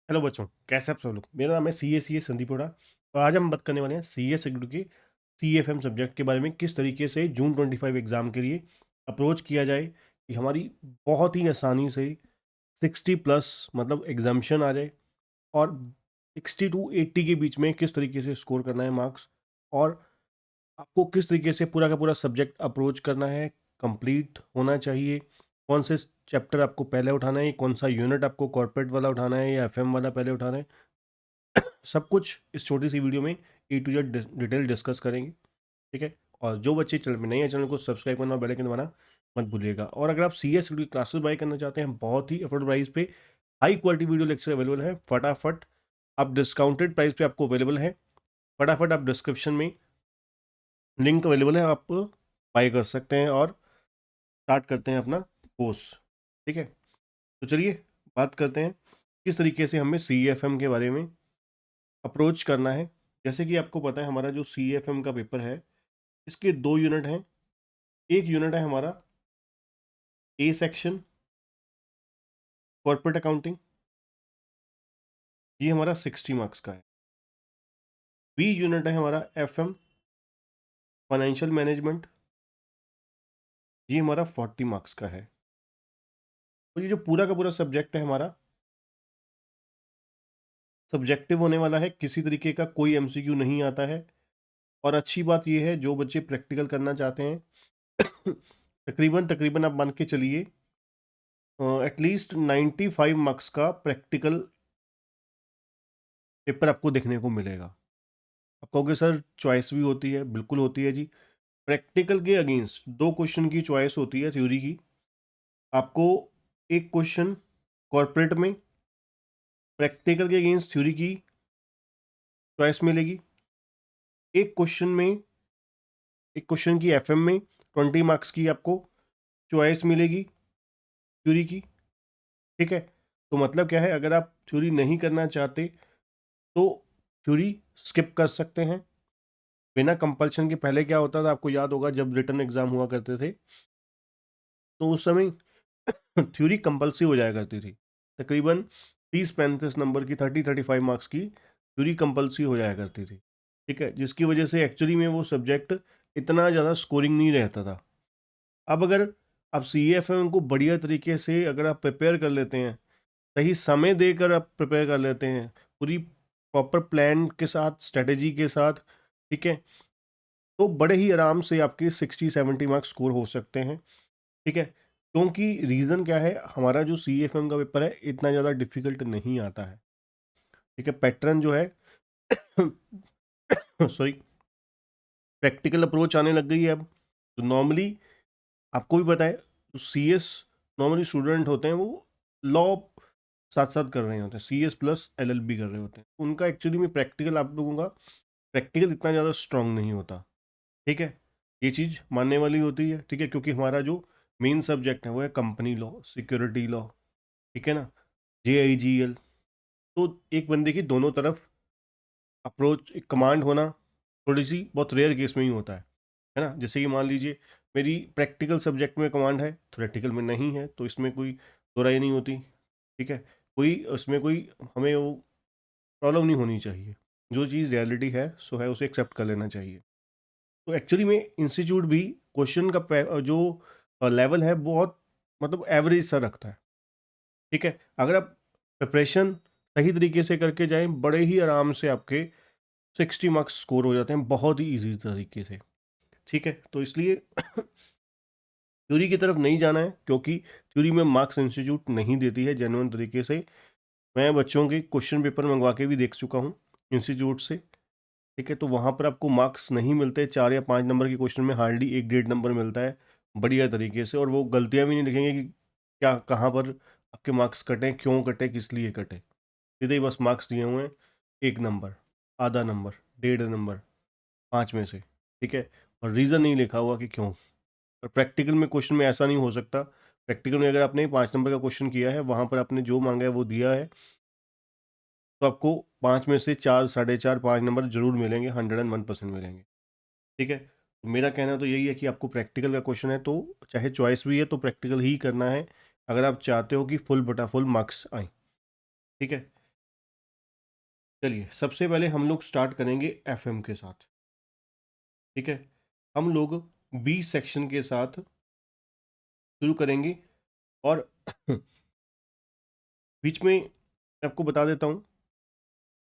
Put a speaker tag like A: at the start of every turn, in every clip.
A: Hello बच्चों, कैसे आप सब लोग। मेरा नाम है सी ए संदीप ओड़ा और आज हम बात करने वाले हैं सी एस के CFM सब्जेक्ट के बारे में। किस तरीके से जून 25 एग्ज़ाम के लिए अप्रोच किया जाए कि हमारी बहुत ही आसानी से 60+ मतलब एग्जाम्शन आ जाए, और 60 to 80 के बीच में किस तरीके से स्कोर करना है मार्क्स, और आपको किस तरीके से पूरा का पूरा सब्जेक्ट अप्रोच करना है, कंप्लीट होना चाहिए, कौन से चैप्टर आपको पहले उठाना है, कौन सा यूनिट आपको कॉर्पोरेट वाला उठाना है या एफएम वाला पहले उठाना है। सब कुछ इस छोटी सी वीडियो में A to Z detail discuss करेंगे। ठीक है। और जो बच्चे चैनल में नए हैं, चैनल को सब्सक्राइब करना और बेल आइकन दबाना मत भूलिएगा। और अगर आप CS की क्लासेस बाय करना चाहते हैं बहुत ही अफोर्डेबल प्राइस पे, high quality video lecture available है, फटाफट आप डिस्काउंटेड प्राइस पे आपको अवेलेबल है। फटाफट आप डिस्क्रिप्शन में लिंक अवेलेबल है, आप बाय कर सकते हैं और स्टार्ट करते हैं अपना कोर्स। ठीक है। तो चलिए बात करते हैं किस तरीके से हमें CFM के बारे में अप्रोच करना है। जैसे कि आपको पता है हमारा जो CFM का पेपर है, इसके 2 यूनिट हैं। एक यूनिट है हमारा A सेक्शन, कॉर्पोरेट अकाउंटिंग, ये हमारा 60 मार्क्स का है। B यूनिट है हमारा FM, फाइनेंशियल मैनेजमेंट, ये हमारा 40 मार्क्स का है। तो ये जो पूरा का पूरा सब्जेक्ट है हमारा सब्जेक्टिव होने वाला है, किसी तरीके का कोई MCQ नहीं आता है। और अच्छी बात ये है, जो बच्चे प्रैक्टिकल करना चाहते हैं तकरीबन तकरीबन आप मान के चलिए एटलीस्ट 95 मार्क्स का प्रैक्टिकल पेपर आपको देखने को मिलेगा। आप कहोगे सर चॉइस भी होती है, बिल्कुल होती है जी। प्रैक्टिकल के अगेंस्ट 2 क्वेश्चन की चॉइस होती है थ्योरी की। आपको एक क्वेश्चन कॉर्पोरेट में प्रैक्टिकल के अगेंस्ट थ्योरी की चॉइस मिलेगी। एक क्वेश्चन की FM में 20 मार्क्स की आपको चॉइस मिलेगी थ्योरी की। ठीक है। तो मतलब क्या है, अगर आप थ्योरी नहीं करना चाहते तो थ्योरी स्किप कर सकते हैं बिना कंपल्शन के। पहले क्या होता था आपको याद होगा, जब रिटन एग्जाम हुआ करते थे तो उस समय थ्योरी कंपल्सरी हो जाया करती थी। तकरीबन 30-35 नंबर की 30-35 मार्क्स की थ्योरी कंपल्सरी हो जाया करती थी। ठीक है। जिसकी वजह से एक्चुअली में वो सब्जेक्ट इतना ज़्यादा स्कोरिंग नहीं रहता था। अब अगर आप CFM को बढ़िया तरीके से अगर आप प्रिपेयर कर लेते हैं, सही समय देकर आप प्रिपेयर कर लेते हैं, पूरी प्रॉपर प्लान के साथ, स्ट्रेटेजी के साथ, ठीक है, तो बड़े ही आराम से आपके 60-70 मार्क्स स्कोर हो सकते हैं। ठीक है। क्योंकि रीज़न क्या है, हमारा जो CFM का पेपर है इतना ज़्यादा डिफिकल्ट नहीं आता है। ठीक है। पैटर्न जो है सॉरी, प्रैक्टिकल अप्रोच आने लग गई है अब। तो नॉर्मली आपको भी पता है, जो CS नॉर्मली स्टूडेंट होते हैं वो लॉ साथ साथ कर रहे होते हैं, CS+LLB कर रहे होते हैं। उनका एक्चुअली में प्रैक्टिकल, आप लोगों का प्रैक्टिकल इतना ज़्यादा स्ट्रांग नहीं होता। ठीक है। ये चीज़ मानने वाली होती है। ठीक है। क्योंकि हमारा जो मेन सब्जेक्ट है वो है कंपनी लॉ, सिक्योरिटी लॉ। ठीक है ना, JIGL। तो एक बंदे की दोनों तरफ अप्रोच, एक कमांड होना थोड़ी सी बहुत रेयर केस में ही होता है ना। जैसे कि मान लीजिए मेरी प्रैक्टिकल सब्जेक्ट में कमांड है, थ्योरेटिकल में नहीं है, तो इसमें कोई दो राय नहीं होती। ठीक है। कोई उसमें कोई हमें वो प्रॉब्लम नहीं होनी चाहिए। जो चीज़ रियलिटी है सो है, उसे एक्सेप्ट कर लेना चाहिए। तो एक्चुअली में इंस्टीट्यूट भी क्वेश्चन का जो लेवल है बहुत मतलब एवरेज सा रखता है। ठीक है। अगर आप प्रिपरेशन सही तरीके से करके जाएं, बड़े ही आराम से आपके 60 मार्क्स स्कोर हो जाते हैं बहुत ही इजी तरीके से। ठीक है। तो इसलिए थ्योरी की तरफ नहीं जाना है, क्योंकि थ्योरी में मार्क्स इंस्टीट्यूट नहीं देती है जेन्युइन तरीके से। मैं बच्चों के क्वेश्चन पेपर मंगवा के भी देख चुका हूँ इंस्टीट्यूट से। ठीक है। तो वहाँ पर आपको मार्क्स नहीं मिलते, 4 या 5 नंबर के क्वेश्चन में हार्डली 1-1.5 नंबर मिलता है बढ़िया तरीके से। और वो गलतियाँ भी नहीं लिखेंगे कि क्या कहाँ पर आपके मार्क्स कटे, क्यों कटे, किस लिए कटे। सीधे ही बस मार्क्स दिए हुए हैं, 1 नंबर, आधा नंबर, 1.5 नंबर, 5 में से। ठीक है। और रीज़न नहीं लिखा हुआ कि क्यों। और प्रैक्टिकल में क्वेश्चन में ऐसा नहीं हो सकता। प्रैक्टिकल में अगर आपने 5 नंबर का क्वेश्चन किया है, वहाँ पर आपने जो मांगा है वो दिया है, तो आपको 5 में से 4, 4.5, 5 नंबर जरूर मिलेंगे, 101% मिलेंगे। ठीक है। तो मेरा कहना तो यही है कि आपको प्रैक्टिकल का क्वेश्चन है तो चाहे चॉइस भी है तो प्रैक्टिकल ही करना है, अगर आप चाहते हो कि फुल बटा फुल मार्क्स आए। ठीक है। चलिए सबसे पहले हम लोग स्टार्ट करेंगे एफएम के साथ। ठीक है, हम लोग बी सेक्शन के साथ शुरू करेंगे और बीच में मैं आपको बता देता हूँ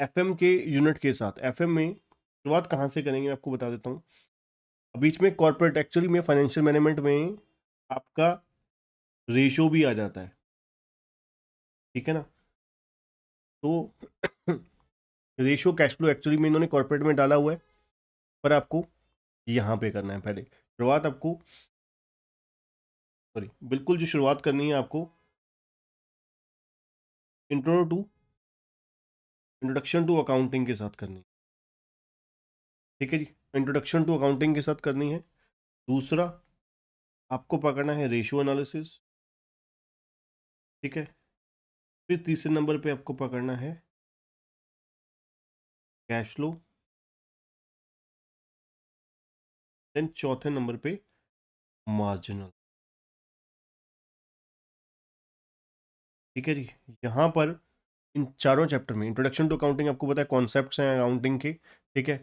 A: एफएम के यूनिट के साथ। एफएम में शुरुआत कहाँ से करेंगे मैं आपको बता देता हूँ। बीच में कॉर्पोरेट, एक्चुअली में फाइनेंशियल मैनेजमेंट में आपका रेशो भी आ जाता है। ठीक है ना, तो रेशो कैश फ्लो एक्चुअली में इन्होंने कॉर्पोरेट में डाला हुआ है, पर आपको यहाँ पे करना है। पहले शुरुआत आपको, सॉरी, बिल्कुल जो शुरुआत करनी है आपको intro to introduction to accounting के साथ करनी है। ठीक है जी, इंट्रोडक्शन टू अकाउंटिंग के साथ करनी है। दूसरा आपको पकड़ना है रेशियो एनालिसिस। ठीक है, फिर तीसरे नंबर पे आपको पकड़ना है कैश फ्लो। देन चौथे नंबर पे मार्जिनल। ठीक है जी, यहाँ पर इन चारों चैप्टर में इंट्रोडक्शन टू अकाउंटिंग आपको पता है कॉन्सेप्ट्स हैं अकाउंटिंग के। ठीक है,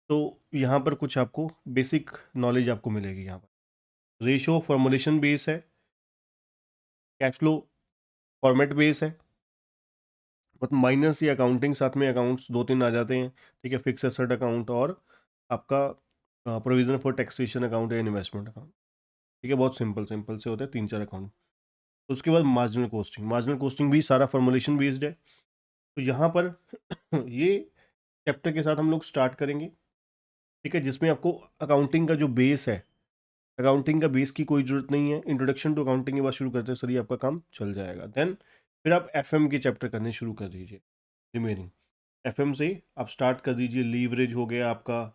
A: तो यहाँ पर कुछ आपको बेसिक नॉलेज आपको मिलेगी। यहाँ पर रेशियो फॉर्मुलेशन बेस है, कैश फ्लो फॉर्मेट बेस है, बहुत माइनर सी अकाउंटिंग साथ में अकाउंट्स दो तीन आ जाते हैं। ठीक है, फिक्स एसेट अकाउंट और आपका प्रोविजन फॉर टैक्सेशन अकाउंट या इन्वेस्टमेंट अकाउंट। ठीक है, बहुत सिंपल सिंपल से होते हैं तीन चार अकाउंट। उसके बाद मार्जिनल कोस्टिंग, मार्जिनल कोस्टिंग भी सारा फॉर्मुलेशन बेस्ड है। तो यहाँ पर ये चैप्टर के साथ हम लोग स्टार्ट करेंगे। ठीक है, जिसमें आपको अकाउंटिंग का जो बेस है, अकाउंटिंग का बेस की कोई ज़रूरत नहीं है। इंट्रोडक्शन टू अकाउंटिंग के बाद शुरू करते हैं सर, ये आपका काम चल जाएगा। देन फिर आप एफएम के चैप्टर करने शुरू कर दीजिए रिमेनिंग। एफएम से आप स्टार्ट कर दीजिए, लीवरेज हो गया आपका।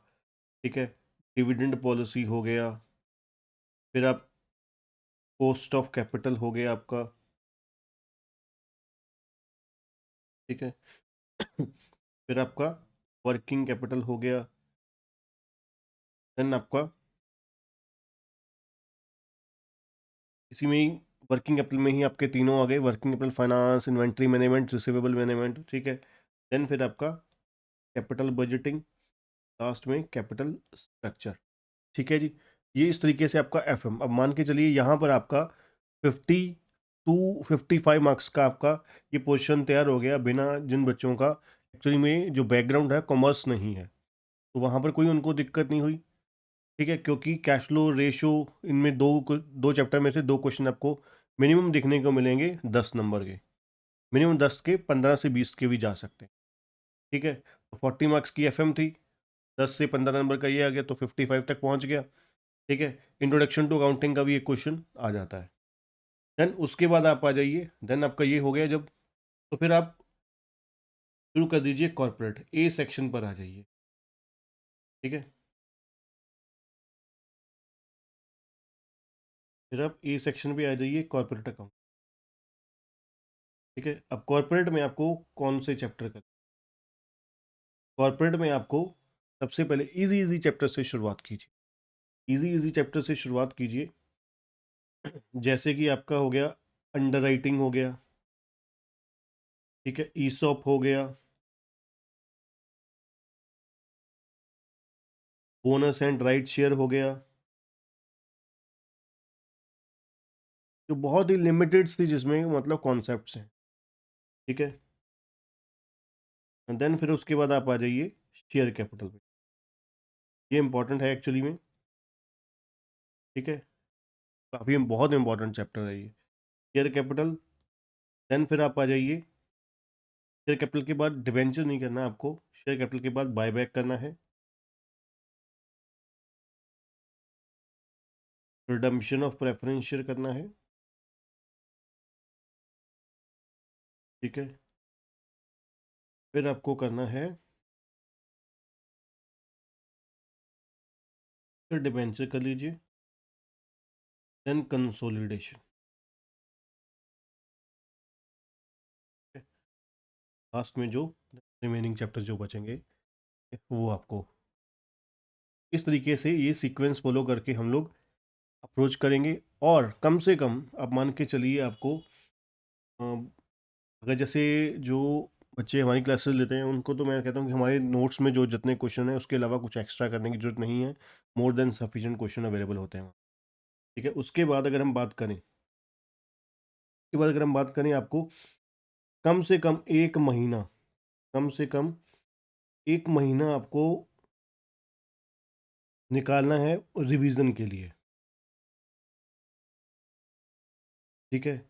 A: ठीक है, डिविडेंड पॉलिसी हो गया, फिर आप कॉस्ट ऑफ कैपिटल हो गया आपका। ठीक है, फिर आपका वर्किंग कैपिटल हो गया। देन आपका इसी में ही वर्किंग कैपिटल में ही आपके तीनों आ गए, working capital, finance, inventory management, receivable management. ठीक है, देन फिर आपका कैपिटल बजटिंग, लास्ट में कैपिटल स्ट्रक्चर। ठीक है जी, ये इस तरीके से आपका एफएम। अब मान के चलिए यहाँ पर आपका 52-55 मार्क्स का आपका ये पोजीशन तैयार हो गया, बिना जिन बच्चों का एक्चुअली में जो बैकग्राउंड है कॉमर्स नहीं है, तो वहाँ पर कोई उनको दिक्कत नहीं हुई। ठीक है, क्योंकि कैश फ्लो रेशो इनमें दो चैप्टर में से दो क्वेश्चन आपको मिनिमम देखने को मिलेंगे 10 नंबर के, मिनिमम 10 के, 15 से 20 के भी जा सकते हैं। ठीक है, तो 40 मार्क्स की एफएम थी, 10 से 15 नंबर का ये आ गया, तो 55 तक पहुंच गया। ठीक है, इंट्रोडक्शन टू अकाउंटिंग का भी एक क्वेश्चन आ जाता है। देन उसके बाद आप आ जाइए, देन आपका ये हो गया जब, तो फिर आप शुरू कर दीजिए कॉर्पोरेट ए सेक्शन पर आ जाइए। ठीक है, फिर आप ए सेक्शन पे आ जाइए, कॉर्पोरेट अकाउंट। ठीक है, अब कॉर्पोरेट में आपको कौन से चैप्टर कर, कॉर्पोरेट में आपको सबसे पहले इजी इजी चैप्टर से शुरुआत कीजिए। इजी इजी चैप्टर से शुरुआत कीजिए, जैसे कि आपका हो गया अंडर राइटिंग हो गया। ठीक है, ईसॉप हो गया, बोनस एंड राइट शेयर हो गया, जो बहुत ही लिमिटेड सी जिसमें मतलब कॉन्सेप्ट्स हैं। ठीक है, देन फिर उसके बाद आप आ जाइए शेयर कैपिटल पे, ये इंपॉर्टेंट है एक्चुअली में। ठीक है, काफ़ी बहुत इंपॉर्टेंट चैप्टर है ये शेयर कैपिटल। देन फिर आप आ जाइए, शेयर कैपिटल के बाद डिवेंचर नहीं करना है आपको, शेयर कैपिटल के बाद बायबैक करना है, रिडम्पशन ऑफ प्रेफरेंस शेयर करना है। ठीक है, फिर आपको करना है, फिर डिवेंचर कर लीजिए, देन कंसोलिडेशन। लास्ट में जो रिमेनिंग चैप्टर जो बचेंगे वो आपको इस तरीके से ये सीक्वेंस फॉलो करके हम लोग अप्रोच करेंगे। और कम से कम आप मान के चलिए आपको अगर जैसे जो बच्चे हमारी क्लासेस लेते हैं उनको तो मैं कहता हूँ कि हमारे नोट्स में जो जितने क्वेश्चन हैं उसके अलावा कुछ एक्स्ट्रा करने की जरूरत नहीं है। More than sufficient question available होते हैं वहाँ। ठीक है, उसके बाद अगर हम बात करें, आपको कम से कम 1 महीना, कम से कम 1 महीना आपको निकालना है रिवीजन के लिए। ठीक है,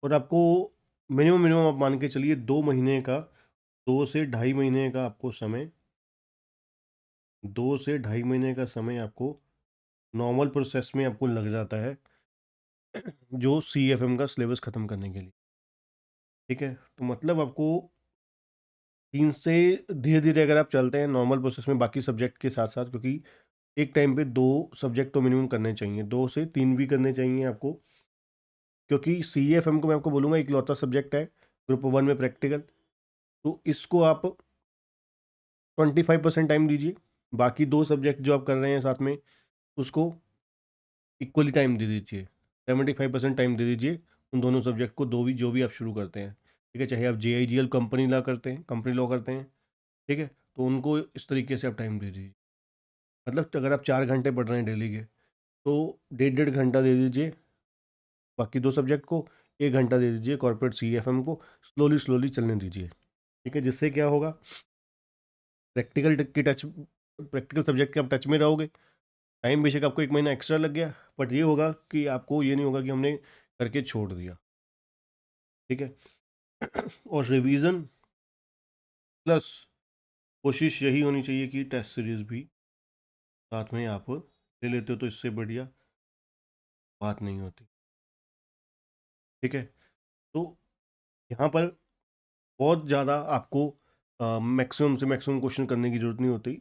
A: और आपको मिनिमम मिनिमम आप मान के चलिए 2 महीने का, 2 से ढाई महीने का आपको समय, 2 से ढाई महीने का समय आपको नॉर्मल प्रोसेस में आपको लग जाता है, जो सी एफ एम का सिलेबस ख़त्म करने के लिए। ठीक है, तो मतलब आपको 3 से, धीरे धीरे अगर आप चलते हैं नॉर्मल प्रोसेस में बाकी सब्जेक्ट के साथ साथ, क्योंकि एक टाइम पे 2 सब्जेक्ट तो मिनिमम करने चाहिए, 2 से 3 भी करने चाहिए आपको, क्योंकि सी एफ एम को मैं आपको बोलूँगा इकलौता सब्जेक्ट है ग्रुप 1 में प्रैक्टिकल, तो इसको आप 25% टाइम दीजिए, बाकी 2 सब्जेक्ट जो आप कर रहे हैं साथ में उसको इक्वली टाइम दे दीजिए, 75% टाइम दे दीजिए उन दोनों सब्जेक्ट को, दो भी जो भी आप शुरू करते हैं। ठीक है, चाहे आप जे आई जी एल कंपनी लॉ करते हैं, ठीक है, तो उनको इस तरीके से आप टाइम दे दीजिए। मतलब अगर आप 4 घंटे पढ़ रहे हैं डेली के, तो 1.5 घंटा दे दीजिए बाकी 2 सब्जेक्ट को, 1 घंटा दे दीजिए कॉर्पोरेट सी एफ एम को, स्लोली स्लोली चलने दीजिए। ठीक है, जिससे क्या होगा, प्रैक्टिकल सब्जेक्ट के आप टच में रहोगे। टाइम बेशक आपको 1 महीना एक्स्ट्रा लग गया, बट ये होगा कि आपको ये नहीं होगा कि हमने करके छोड़ दिया। ठीक है, और रिवीजन प्लस कोशिश यही होनी चाहिए कि टेस्ट सीरीज भी साथ में आप ले लेते हो, तो इससे बढ़िया बात नहीं होती। ठीक है, तो यहाँ पर बहुत ज़्यादा आपको मैक्सिमम से मैक्सिमम क्वेश्चन करने की ज़रूरत नहीं होती।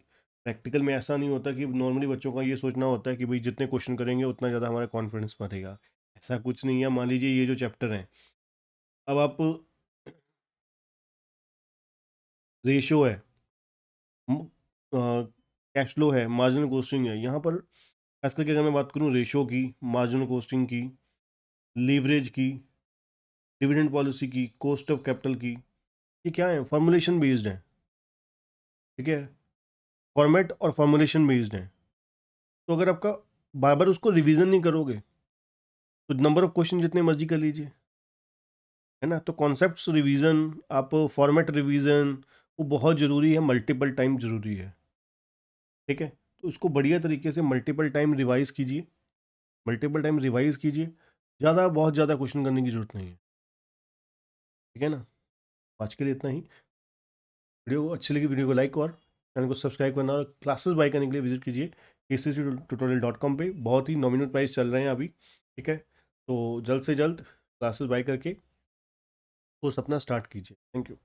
A: प्रैक्टिकल में ऐसा नहीं होता कि नॉर्मली बच्चों का ये सोचना होता है कि भाई जितने क्वेश्चन करेंगे उतना ज़्यादा हमारा कॉन्फिडेंस बढ़ेगा। ऐसा कुछ नहीं है। मान लीजिए ये जो चैप्टर हैं, अब आप, रेशो है, कैश फ्लो है, मार्जिनल कॉस्टिंग है, यहाँ पर खास करके अगर मैं बात करूँ रेशो की, मार्जिनल कॉस्टिंग की, लीवरेज की, डिविडेंड पॉलिसी की, कॉस्ट ऑफ कैपिटल की, ये क्या है, फॉर्मुलेशन बेस्ड है। ठीक है, फॉर्मेट और फॉर्मुलेशन बेस्ड है। तो अगर आपका बार बार उसको रिवीजन नहीं करोगे, तो नंबर ऑफ क्वेश्चन जितने मर्जी कर लीजिए, है ना। तो कॉन्सेप्ट्स रिवीजन, आप फॉर्मेट रिवीजन, वो बहुत ज़रूरी है, मल्टीपल टाइम ज़रूरी है। ठीक है, तो उसको बढ़िया तरीके से मल्टीपल टाइम रिवाइज कीजिए, मल्टीपल टाइम रिवाइज कीजिए। बहुत ज़्यादा क्वेश्चन करने की जरूरत नहीं है। ठीक है ना, आज के लिए इतना ही। वीडियो अच्छी लगी, वीडियो को लाइक और चैनल को सब्सक्राइब करना, और क्लासेस बाय करने के लिए विजिट कीजिए kcctutorial.com पे। बहुत ही नॉमिनल प्राइस चल रहे हैं अभी। ठीक है, तो जल्द से जल्द क्लासेस बाय करके कोर्स अपना स्टार्ट कीजिए। Thank you.